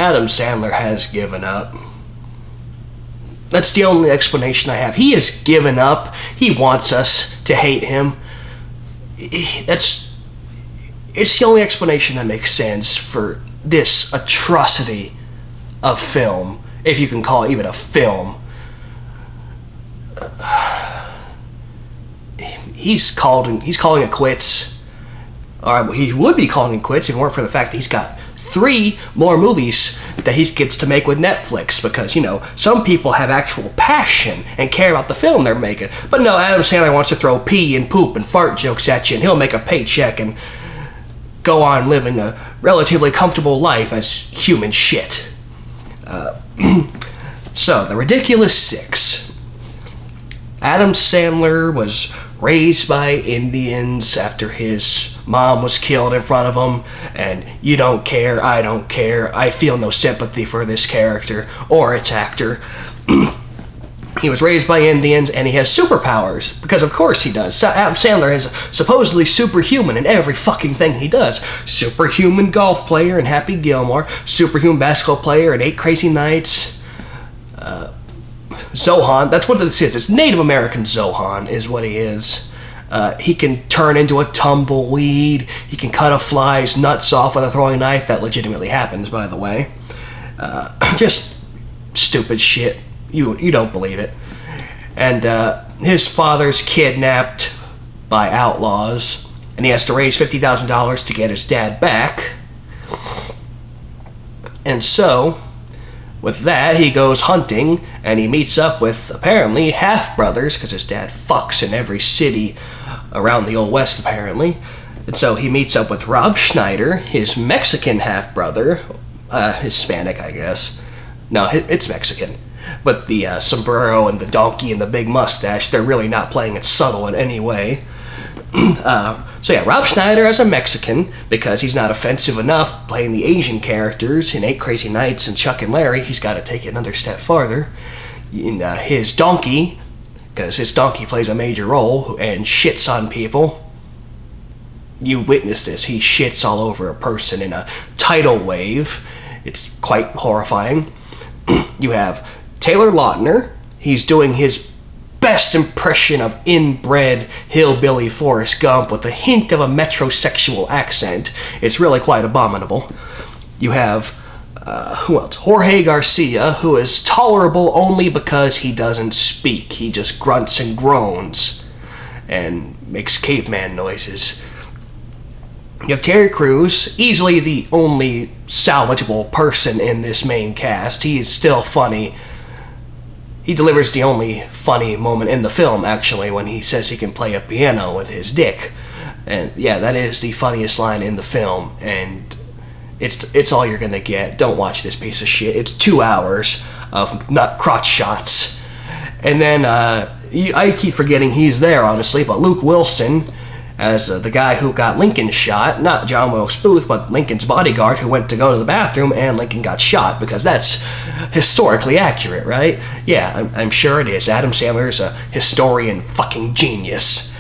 Adam Sandler has given up. That's the only explanation I have. He has given up. He wants us to hate him. It's the only explanation that makes sense for this atrocity of film, if you can call it even a film. He's calling it quits. Or he would be calling it quits if it weren't for the fact that he's got 3 more movies that he gets to make with Netflix, because, you know, some people have actual passion and care about the film they're making. But no, Adam Sandler wants to throw pee and poop and fart jokes at you, and he'll make a paycheck and go on living a relatively comfortable life as human shit. So, The Ridiculous Six. Adam Sandler was raised by Indians after his mom was killed in front of him, and you don't care, I don't care, I feel no sympathy for this character or its actor. He was raised by Indians, and he has superpowers, because of course he does. Adam Sandler is supposedly superhuman in every fucking thing he does. Superhuman golf player in Happy Gilmore, superhuman basketball player in 8 Crazy Nights. Zohan, that's what this is. It's Native American Zohan is what he is. He can turn into a tumbleweed. He can cut a fly's nuts off with a throwing knife. That legitimately happens, by the way. Just stupid shit. You don't believe it. And his father's kidnapped by outlaws, and he has to raise $50,000 to get his dad back. And so, with that, he goes hunting, and he meets up with, apparently, half-brothers, because his dad fucks in every city around the Old West, apparently. And so he meets up with Rob Schneider, his Mexican half-brother, Hispanic, I guess. No, it's Mexican. But the sombrero and the donkey and the big mustache, they're really not playing it subtle in any way. So yeah, Rob Schneider as a Mexican, because he's not offensive enough playing the Asian characters in 8 Crazy Nights and Chuck and Larry, he's got to take it another step farther. In his donkey, because his donkey plays a major role and shits on people. You witness this, he shits all over a person in a tidal wave. It's quite horrifying. You have Taylor Lautner, he's doing his best impression of inbred hillbilly Forrest Gump with a hint of a metrosexual accent. It's really quite abominable. You have, who else? Jorge Garcia, who is tolerable only because he doesn't speak. He just grunts and groans and makes caveman noises. You have Terry Crews, easily the only salvageable person in this main cast. He is still funny. He delivers the only funny moment in the film, actually, when he says he can play a piano with his dick. And yeah, that is the funniest line in the film, and it's all you're gonna get. Don't watch this piece of shit. It's 2 hours of nut crotch shots. And then, I keep forgetting he's there, honestly, but Luke Wilson, as the guy who got Lincoln shot, not John Wilkes Booth, but Lincoln's bodyguard who went to go to the bathroom and Lincoln got shot, because that's historically accurate, right? Yeah, I'm sure it is. Adam Sandler's a historian fucking genius.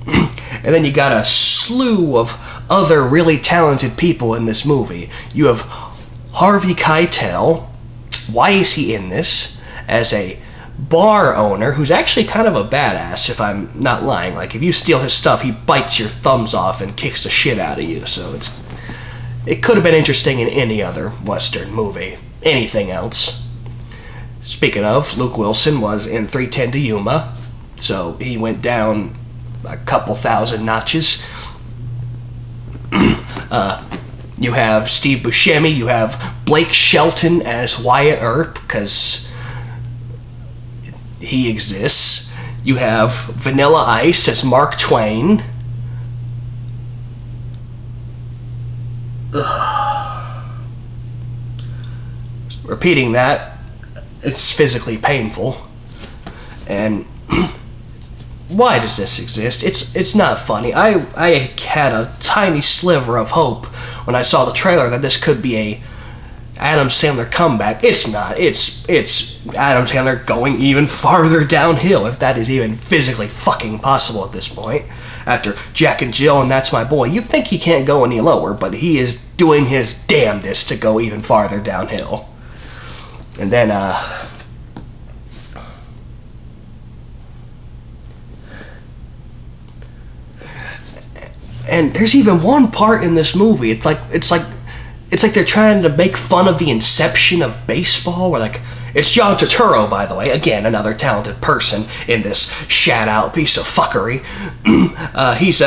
And then you got a slew of other really talented people in this movie. You have Harvey Keitel. Why is he in this? As a bar owner who's actually kind of a badass, if I'm not lying. Like, if you steal his stuff, he bites your thumbs off and kicks the shit out of you. So it could have been interesting in any other Western movie. Anything else. Speaking of, Luke Wilson was in 3:10 to Yuma, so he went down a couple thousand notches. You have Steve Buscemi, you have Blake Shelton as Wyatt Earp, because he exists. You have Vanilla Ice as Mark Twain. Repeating that, it's physically painful. And why does this exist? It's not funny. I had a tiny sliver of hope when I saw the trailer that this could be a Adam Sandler comeback. It's not. It's Adam Sandler going even farther downhill, if that is even physically fucking possible at this point. After Jack and Jill and That's My Boy, you think he can't go any lower, but he is doing his damnedest to go even farther downhill. And then, and there's even one part in this movie. It's like they're trying to make fun of the inception of baseball. Where like it's John Turturro, by the way, again another talented person in this shat out piece of fuckery. He's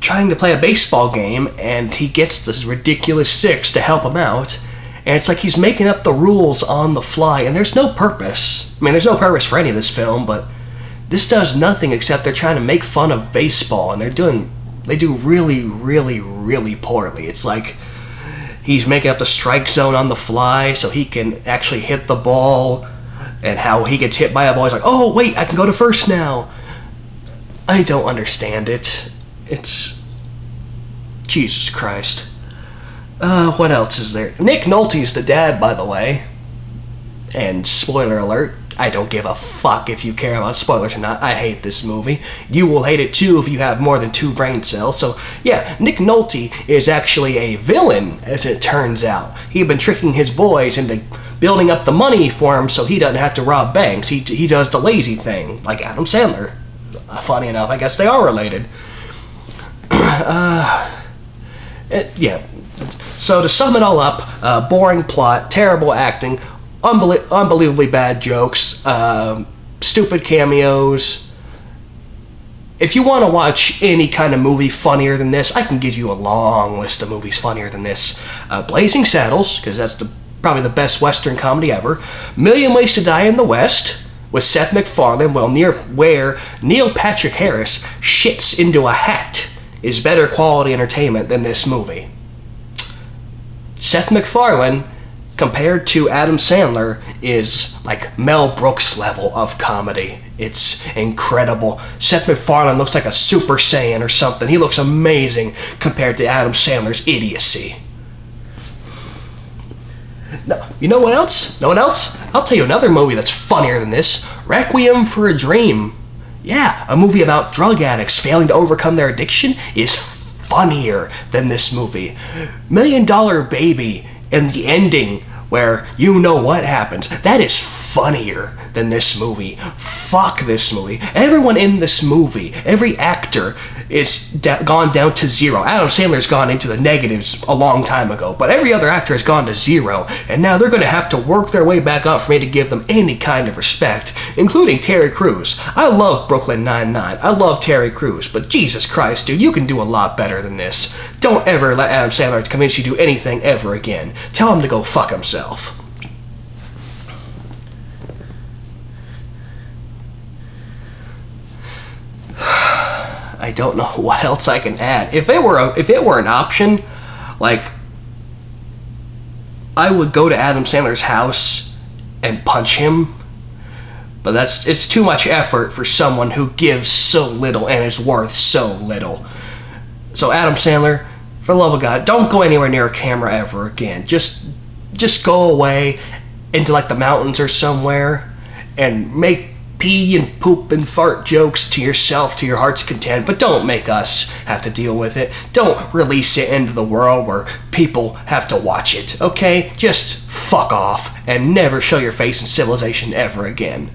trying to play a baseball game, and he gets this ridiculous six to help him out. And it's like he's making up the rules on the fly, and there's no purpose. I mean, there's no purpose for any of this film, but this does nothing except they're trying to make fun of baseball, and they do really, really, really poorly. It's like he's making up the strike zone on the fly so he can actually hit the ball, and how he gets hit by a ball. He's like, oh, wait, I can go to first now. I don't understand it. It's... Jesus Christ. What else is there? Nick Nolte's the dad, by the way. And spoiler alert, I don't give a fuck if you care about spoilers or not. I hate this movie. You will hate it too if you have more than 2 brain cells. So, yeah, Nick Nolte is actually a villain, as it turns out. He'd been tricking his boys into building up the money for him so he doesn't have to rob banks. He does the lazy thing, like Adam Sandler. Funny enough, I guess they are related. Yeah. So to sum it all up, boring plot, terrible acting, unbelievably bad jokes, stupid cameos. If you want to watch any kind of movie funnier than this, I can give you a long list of movies funnier than this. Blazing Saddles, because that's probably the best Western comedy ever. Million Ways to Die in the West, with Seth MacFarlane, where Neil Patrick Harris shits into a hat, is better quality entertainment than this movie. Seth MacFarlane, compared to Adam Sandler, is like Mel Brooks level of comedy. It's incredible. Seth MacFarlane looks like a Super Saiyan or something. He looks amazing compared to Adam Sandler's idiocy. No, you know what else? No one else? I'll tell you another movie that's funnier than this. Requiem for a Dream. Yeah, a movie about drug addicts failing to overcome their addiction is funnier than this movie. $1 Million Baby and the ending where you know what happens, that is funnier than this movie. Fuck this movie. Everyone in this movie, every actor is gone down to 0. Adam Sandler's gone into the negatives a long time ago, but every other actor has gone to 0, and now they're going to have to work their way back up for me to give them any kind of respect, including Terry Crews. I love Brooklyn Nine-Nine. I love Terry Crews, but Jesus Christ, dude, you can do a lot better than this. Don't ever let Adam Sandler convince you to do anything ever again. Tell him to go fuck himself. I don't know what else I can add. If it were an option, like, I would go to Adam Sandler's house and punch him, but it's too much effort for someone who gives so little and is worth so little. So Adam Sandler, for the love of God, don't go anywhere near a camera ever again. Just go away into like the mountains or somewhere and make pee and poop and fart jokes to yourself to your heart's content, but don't make us have to deal with it. Don't release it into the world where people have to watch it, okay? Just fuck off and never show your face in civilization ever again.